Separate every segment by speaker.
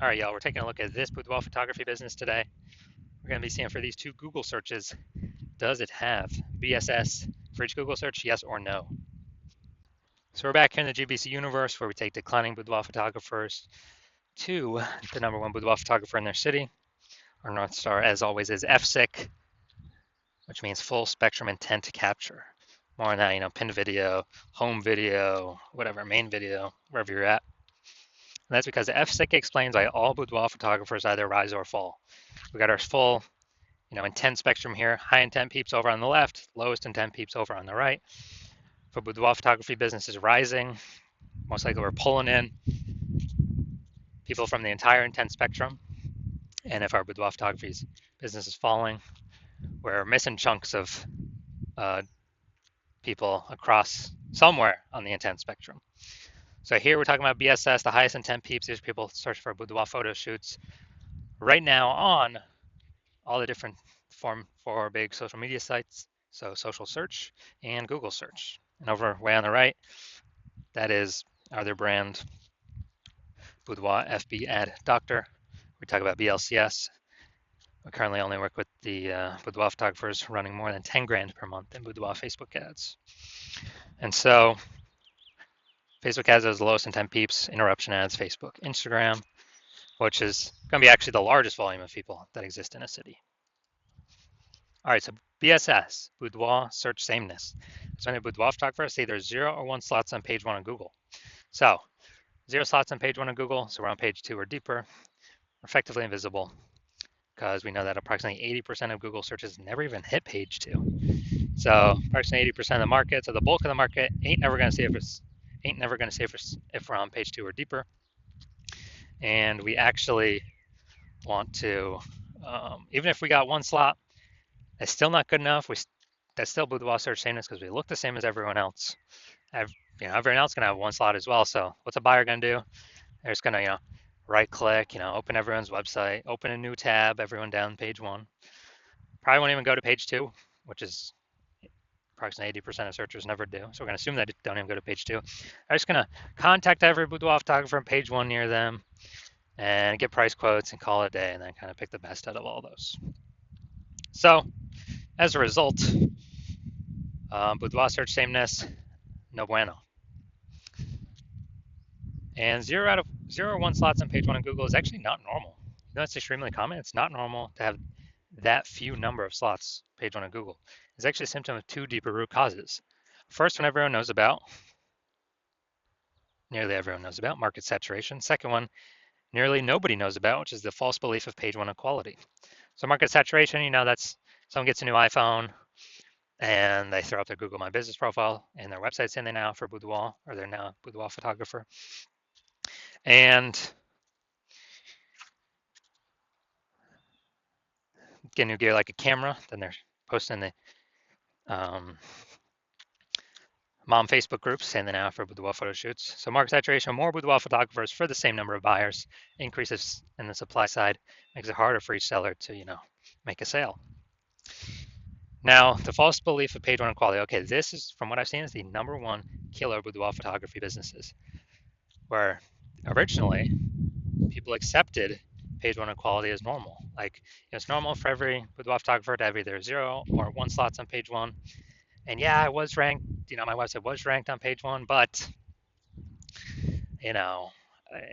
Speaker 1: All right, y'all, we're taking a look at this boudoir photography business today. We're going to be seeing for these two Google searches, does it have BSS for each Google search, yes or no? So we're back here in the GBC universe where we take declining boudoir photographers to the #1 boudoir photographer in their city. Our North Star, as always, is FSIC, which means full spectrum intent to capture. More on that, pinned video, home video, whatever, main video, wherever you're at. And that's because FSIC explains why all boudoir photographers either rise or fall. We got our full, intent spectrum here. High intent peeps over on the left, lowest intent peeps over on the right. For boudoir photography business is rising, most likely we're pulling in people from the entire intent spectrum. And if our boudoir photography business is falling, we're missing chunks of people across somewhere on the intent spectrum. So here we're talking about BSS, the highest intent peeps. These people search for boudoir photo shoots right now on all the different four big social media sites. So social search and Google search. And over way on the right, that is our brand Boudoir FB Ad Doctor. We talk about BLCS. We currently only work with the boudoir photographers running more than 10 grand per month in boudoir Facebook ads. And so Facebook ads has the lowest intent peeps, interruption ads, Facebook, Instagram, which is going to be actually the largest volume of people that exist in a city. All right, so BSS, boudoir search sameness. So in a boudoir photographer, say there's 0 or 1 slots on page 1 on Google. So 0 slots on page 1 on Google, so we're on page 2 or deeper, effectively invisible, because we know that approximately 80% of Google searches never even hit page 2. So approximately 80% of the market, so the bulk of the market ain't never going to see if we're on page 2 or deeper. And we actually want to, even if we got 1 slot, it's still not good enough. That's still boudoir search sameness because we look the same as everyone else. Everyone else can have 1 slot as well. So what's a buyer going to do? They're just going to, right click, open everyone's website, open a new tab, everyone down page 1. Probably won't even go to page 2, which is approximately 80% of searchers never do. So we're going to assume that they don't even go to page 2. I'm just going to contact every boudoir photographer on page 1 near them and get price quotes and call it a day, and then kind of pick the best out of all those. So as a result, boudoir search sameness, no bueno. And 0 or 1 slots on page 1 on Google is actually not normal. It's extremely common. It's not normal to have that few number of slots page 1 on Google. It's actually a symptom of 2 deeper root causes. First one everyone knows about, nearly everyone knows about, market saturation. Second one, nearly nobody knows about, which is the false belief of page 1 equality. So market saturation, that's someone gets a new iPhone and they throw up their Google My Business profile and their website's in there now for boudoir, or they're now a boudoir photographer. And get new gear like a camera, then they're posting the mom Facebook groups saying they're now for boudoir photo shoots. So market saturation, more boudoir photographers for the same number of buyers, increases in the supply side, makes it harder for each seller to, make a sale. Now, the false belief of page 1 equality. Okay, this is, from what I've seen, is the #1 killer boudoir photography businesses, where originally people accepted page 1 equality as normal. Like, it's normal for every boudoir photographer to have either 0 or 1 slots on page 1. And yeah, I was ranked, my website was ranked on page 1, but,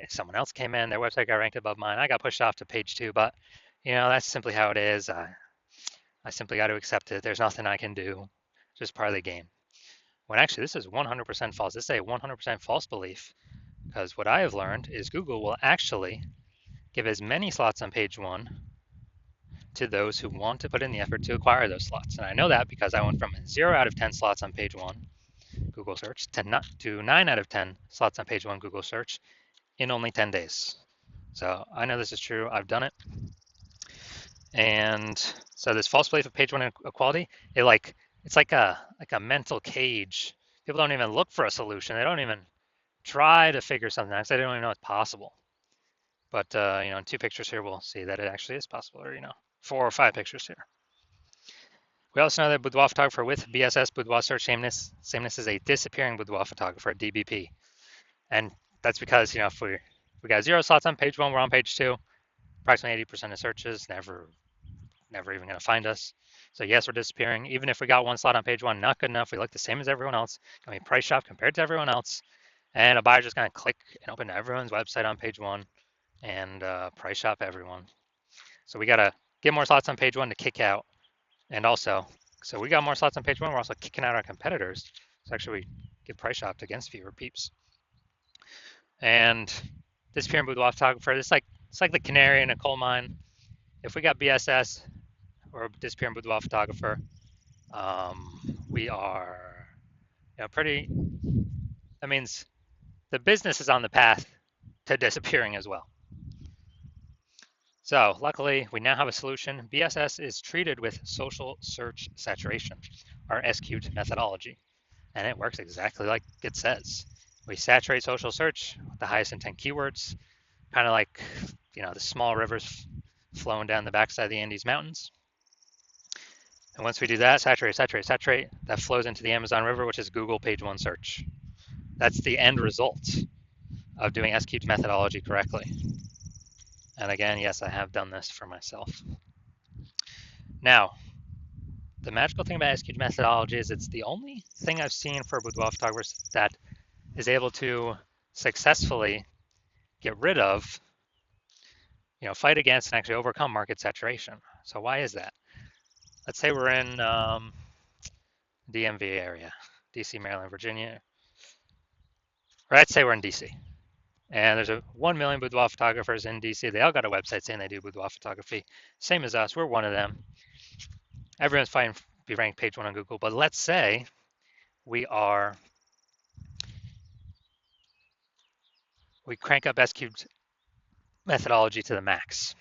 Speaker 1: someone else came in, their website got ranked above mine. I got pushed off to page 2, but, that's simply how it is. I simply got to accept it. There's nothing I can do. It's just part of the game. When actually this is 100% false. This is a 100% false belief, because what I have learned is Google will actually give as many slots on page 1 to those who want to put in the effort to acquire those slots. And I know that because I went from 0 out of 10 slots on page 1 Google search to 9 out of 10 slots on page 1 Google search in only 10 days. So I know this is true. I've done it. And so this false belief of page 1 equality, it's like a mental cage. People don't even look for a solution. They don't even try to figure something out because they don't even know it's possible. But in 2 pictures here, we'll see that it actually is possible, or 4 or 5 pictures here. We also know that boudoir photographer with BSS, boudoir search sameness is a disappearing boudoir photographer, DBP. And that's because, if We got 0 slots on page 1, we're on page 2. Approximately 80% of searches never even going to find us. So yes, we're disappearing. Even if we got 1 slot on page 1, not good enough. We look the same as everyone else. Going to be price shop compared to everyone else. And a buyer's just going to click and open everyone's website on page 1 and price shop everyone. So we got to get more slots on page 1 to kick out. And also, so we got more slots on page 1. We're also kicking out our competitors. So actually, we get price shopped against fewer peeps. And disappearing boudoir photographer, it's like the canary in a coal mine. If we got BSS or disappearing boudoir photographer, we are, pretty. That means the business is on the path to disappearing as well. So luckily, we now have a solution. BSS is treated with social search saturation, our SQ'd methodology, and it works exactly like it says. We saturate social search with the highest intent keywords, kind of like, the small rivers flowing down the backside of the Andes Mountains. And once we do that, saturate, that flows into the Amazon River, which is Google page 1 search. That's the end result of doing SQ'd methodology correctly. And again, yes, I have done this for myself. Now, the magical thing about SQ'd methodology is it's the only thing I've seen for boudoir photographers that is able to successfully get rid of, fight against and actually overcome market saturation. So why is that? Let's say we're in DMV area, DC, Maryland, Virginia. Or let's say we're in DC. And there's 1 million boudoir photographers in DC. They all got a website saying they do boudoir photography. Same as us, we're one of them. Everyone's fighting to be ranked page 1 on Google. But let's say we crank up SQ'd methodology to the max.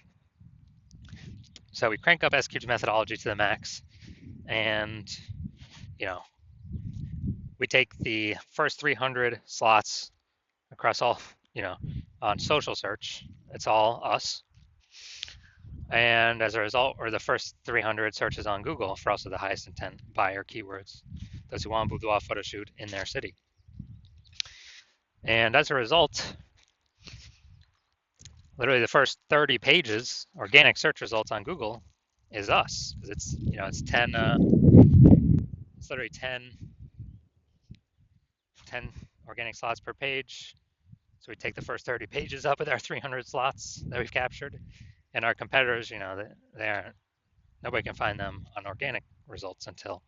Speaker 1: So we crank up SQ'd methodology to the max, and we take the first 300 slots across all, on social search. It's all us. And as a result, or the first 300 searches on Google for also the highest intent buyer keywords, those who want a boudoir photo shoot in their city. And as a result, literally the first 30 pages, organic search results on Google, is us. It's, it's 10, it's literally 10 organic slots per page. So we take the first 30 pages up with our 300 slots that we've captured, and our competitors, nobody can find them on organic results until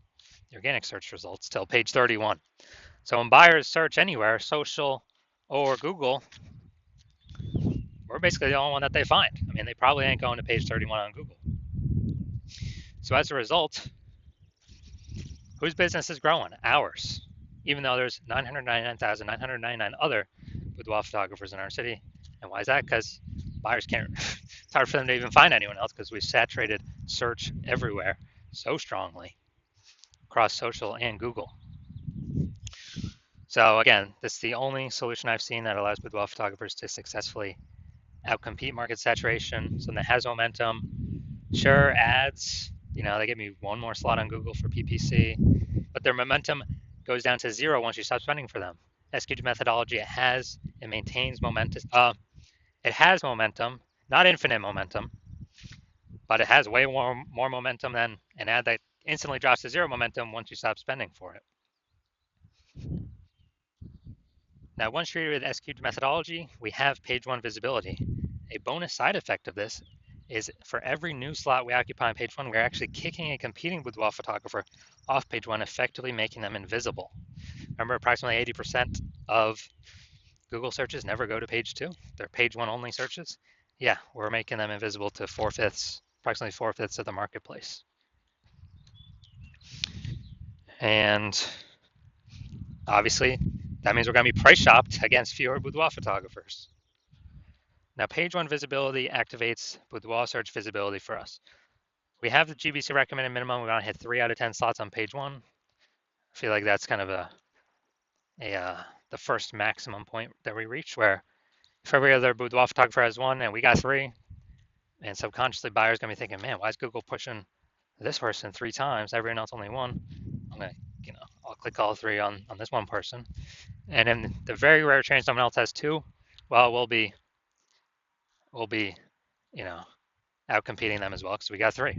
Speaker 1: the organic search results till page 31. So when buyers search anywhere, social or Google, we're basically the only one that they find. I mean, they probably ain't going to page 31 on Google. So as a result, whose business is growing? Ours. Even though there's 999,999 other boudoir photographers in our city. And why is that? Because buyers can't, it's hard for them to even find anyone else because we've saturated search everywhere so strongly across social and Google. So again, this is the only solution I've seen that allows boudoir photographers to successfully outcompete market saturation, something that has momentum. Sure, ads, they give me one more slot on Google for PPC, but their momentum goes down to 0 once you stop spending for them. SQ'd methodology, it maintains momentum. It has momentum, not infinite momentum, but it has way more momentum than an ad that instantly drops to 0 momentum once you stop spending for it. Now, once treated with SQ'd methodology, we have page 1 visibility. A bonus side effect of this is for every new slot we occupy on page 1, we're actually kicking a competing boudoir photographer off page 1, effectively making them invisible. Remember, approximately 80% of Google searches never go to page 2. They're page 1 only searches. Yeah, we're making them invisible to approximately 4/5 of the marketplace. And obviously, that means we're going to be price shopped against fewer boudoir photographers. Now, page 1 visibility activates boudoir search visibility for us. We have the GBC recommended minimum. We're going to hit 3 out of 10 slots on page 1. I feel like that's kind of the first maximum point that we reach, where if every other boudoir photographer has 1 and we got 3, and subconsciously buyers going to be thinking, man, why is Google pushing this person 3 times? Everyone else only 1. I'm going to, I'll click all 3 on this one person. And in the very rare chance someone else has 2, well, we'll be we'll be, out competing them as well because we got 3.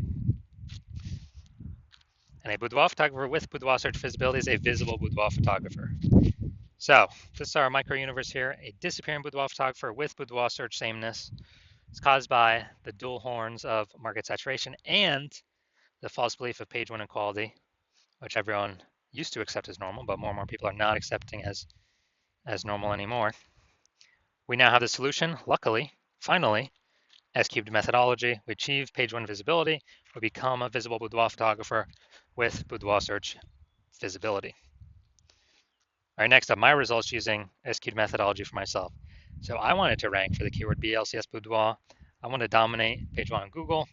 Speaker 1: And a boudoir photographer with boudoir search visibility is a visible boudoir photographer. So this is our micro universe here. A disappearing boudoir photographer with boudoir search sameness is caused by the dual horns of market saturation and the false belief of page 1 equality, which everyone used to accept as normal, but more and more people are not accepting as normal anymore. We now have the solution, luckily, finally, S-cubed methodology. We achieve page 1 visibility. We become a visible boudoir photographer with boudoir search visibility. All right, next up, my results using S-cubed methodology for myself. So I wanted to rank for the keyword BLCS boudoir. I want to dominate page 1 on Google.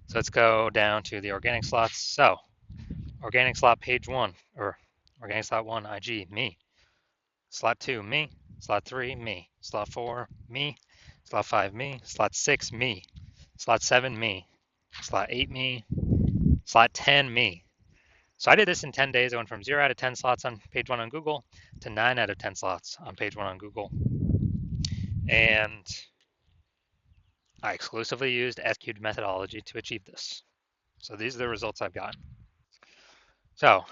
Speaker 1: So let's go down to the organic slots. So organic slot page 1, or organic slot 1, IG, me. Slot 2, me. Slot 3, me. Slot 4, me. Slot 5, me. Slot 6, me. Slot 7, me. Slot 8, me. Slot 10, me. So I did this in 10 days. I went from 0 out of 10 slots on page 1 on Google to 9 out of 10 slots on page 1 on Google. And I exclusively used S-cubed methodology to achieve this. So these are the results I've gotten. So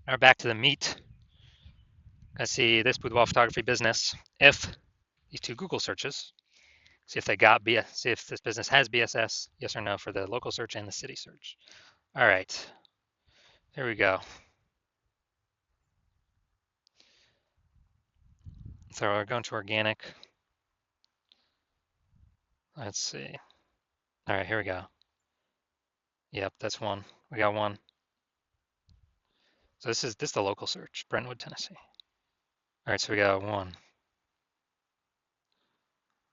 Speaker 1: now we're back to the meat. I see this boudoir photography business. If these 2 Google searches, see if they got see if this business has BSS, yes or no for the local search and the city search. All right, here we go. So we're going to organic. Let's see. All right, here we go. Yep, that's 1. We got 1. So this is the local search, Brentwood, Tennessee. All right, so we got 1.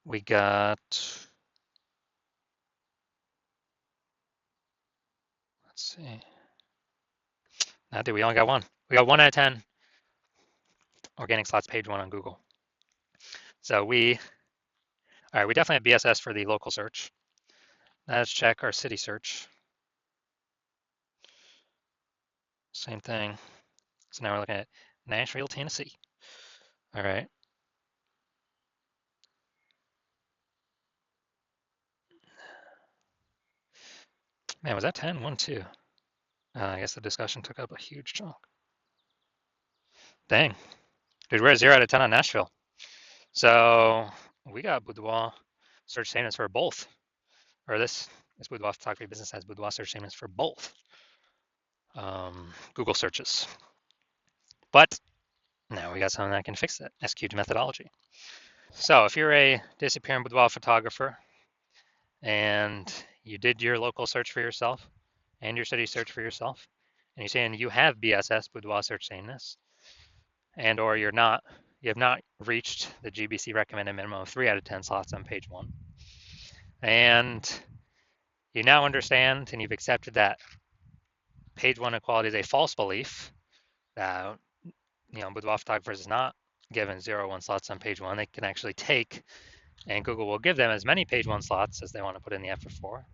Speaker 1: We got, let's see. Now, we only got 1. We got 1 out of 10 organic slots page 1 on Google. So all right, we definitely have BSS for the local search. Now let's check our city search. Same thing. So now we're looking at Nashville, Tennessee. All right. Man, was that 10? 1, 2. I guess the discussion took up a huge chunk. Dang. Dude, we're at 0 out of 10 on Nashville. So we got boudoir search sameness for both. Or this boudoir photography business has boudoir search sameness for both Google searches. But now we got something that can fix that, S-cubed methodology. So if you're a disappearing boudoir photographer and you did your local search for yourself and your city search for yourself, and you're saying you have BSS, boudoir search sameness, and or you have not reached the GBC recommended minimum of 3 out of 10 slots on page 1, and you now understand and you've accepted that page 1 equality is a false belief, that boudoir photographers is not given 0, 1 slots on page 1. They can actually take, and Google will give them as many page 1 slots as they want to put in the effort for.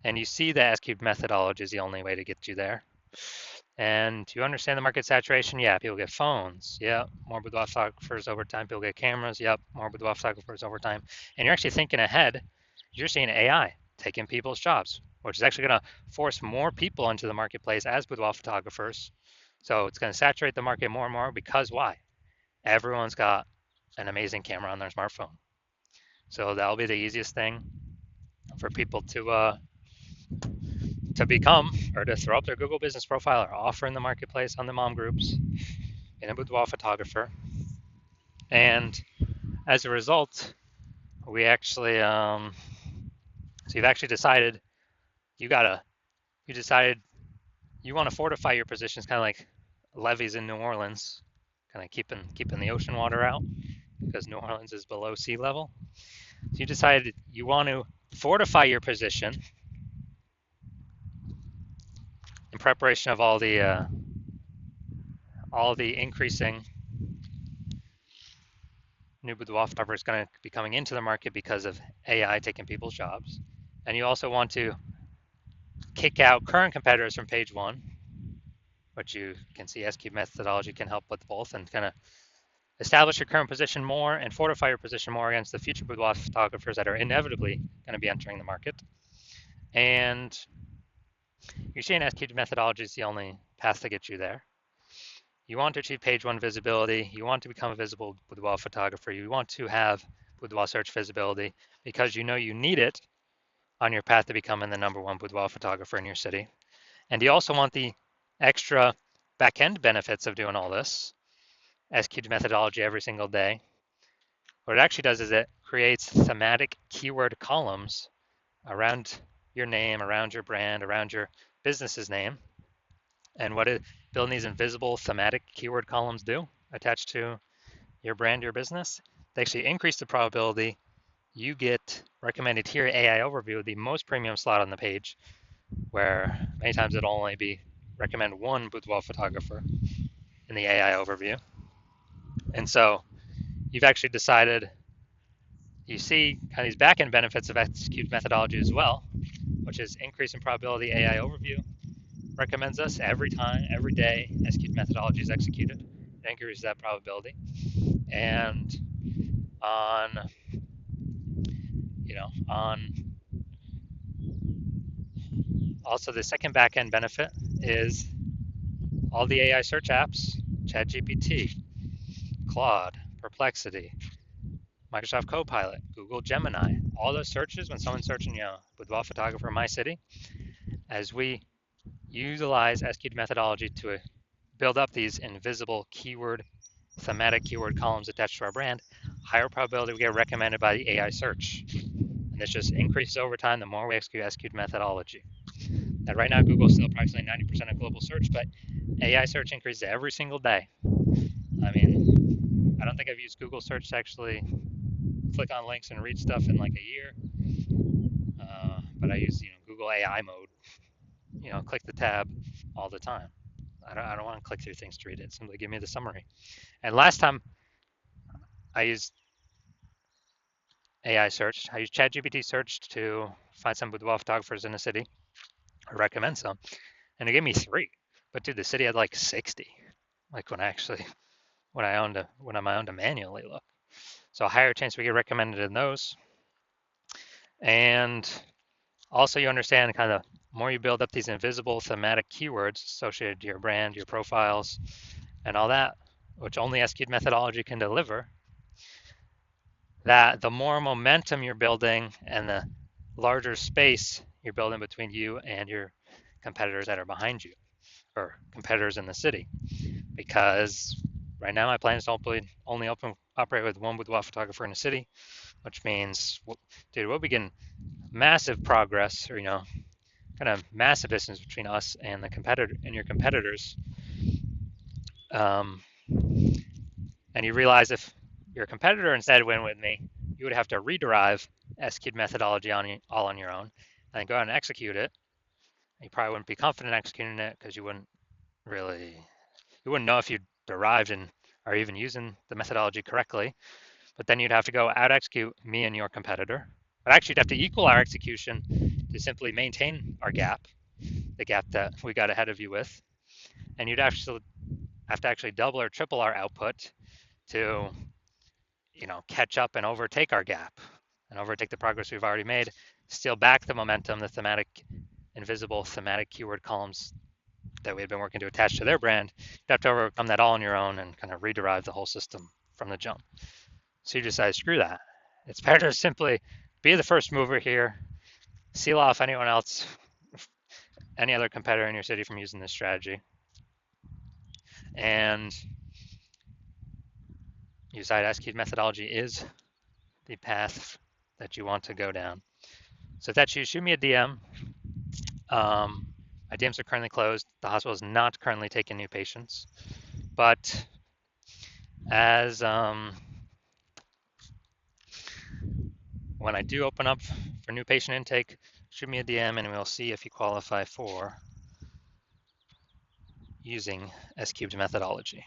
Speaker 1: And you see the S-cubed methodology is the only way to get you there. And you understand the market saturation? Yeah, people get phones. Yeah, more boudoir photographers over time. People get cameras. Yep, more boudoir photographers over time. And you're actually thinking ahead. You're seeing AI taking people's jobs, which is actually going to force more people into the marketplace as boudoir photographers. So it's going to saturate the market more and more because why? Everyone's got an amazing camera on their smartphone. So that'll be the easiest thing for people to become, or to throw up their Google business profile or offer in the marketplace on the mom groups in a boudoir photographer. And as a result, we actually, so you've actually decided you decided you want to fortify your positions, kind of like levees in New Orleans, kind of keeping the ocean water out because New Orleans is below sea level. So you decided you want to fortify your position in preparation of all the increasing new boudoir photographers going to be coming into the market because of AI taking people's jobs. And you also want to kick out current competitors from page 1, which you can see S-cubed methodology can help with both and kind of establish your current position more and fortify your position more against the future boudoir photographers that are inevitably going to be entering the market. And usually an SQ methodology is the only path to get you there. You want to achieve page one visibility. You want to become a visible boudoir photographer. You want to have boudoir search visibility because you know you need it on your path to becoming the #1 boudoir photographer in your city. And you also want the extra back-end benefits of doing all this, SQ methodology every single day. What it actually does is it creates thematic keyword columns around your name, around your brand, around your business's name. And what building these invisible thematic keyword columns do attached to your brand, your business, they actually increase the probability you get recommended here AI overview, the most premium slot on the page, where many times it'll only be recommend one boudoir photographer in the AI overview. And so you've actually decided, you see kind of these back-end benefits of execute methodology as well, which is increase in probability AI overview recommends us every time, every day execute methodology is executed. It increases that probability. And on, also the second back-end benefit is all the AI search apps, ChatGPT, Claude, Perplexity, Microsoft Copilot, Google Gemini, all those searches when someone's searching, boudoir photographer in my city, as we utilize SQ methodology to build up these invisible thematic keyword columns attached to our brand, higher probability we get recommended by the AI search. And this just increases over time the more we execute SQ methodology. Now, right now, Google's still approximately 90% of global search, but AI search increases every single day. I mean, I don't think I've used Google search to actually click on links and read stuff in like a year. But I use, Google AI mode, click the tab all the time. I don't want to click through things to read it. Simply give me the summary. And last time I used AI search, I used ChatGPT search to find some boudoir photographers in the city, or recommend some, and it gave me 3. But dude, the city had like 60. Like when I owned to manually look. So a higher chance we get recommended in those. And also you understand kind of more you build up these invisible thematic keywords associated to your brand, your profiles, and all that, which only SQ methodology can deliver, that the more momentum you're building and the larger space you're building between you and your competitors that are behind you, or competitors in the city. Because right now my plan is to only operate with one boudoir photographer in the city, which means, dude, we'll be getting massive progress, or kind of massive distance between us and your competitors. And you realize if your competitor instead went with me, you would have to rederive SQ methodology all on your own, and then go out and execute it. You probably wouldn't be confident executing it because you wouldn't know if you derived and are even using the methodology correctly. But then you'd have to go out execute me and your competitor. But actually, you'd have to equal our execution to simply maintain our gap, the gap that we got ahead of you with. And you'd actually have to actually double or triple our output to, catch up and overtake our gap and overtake the progress we've already made, steal back the momentum, the invisible thematic keyword columns that we had been working to attach to their brand. You'd have to overcome that all on your own and kind of rederive the whole system from the jump. So you decide, screw that. It's better to simply be the first mover here, seal off anyone else, any other competitor in your city from using this strategy. And you decide SQ methodology is the path that you want to go down. So if that's you, shoot me a DM. My DMs are currently closed. The hospital is not currently taking new patients. But as when I do open up for new patient intake, shoot me a DM and we'll see if you qualify for using S-cubed methodology.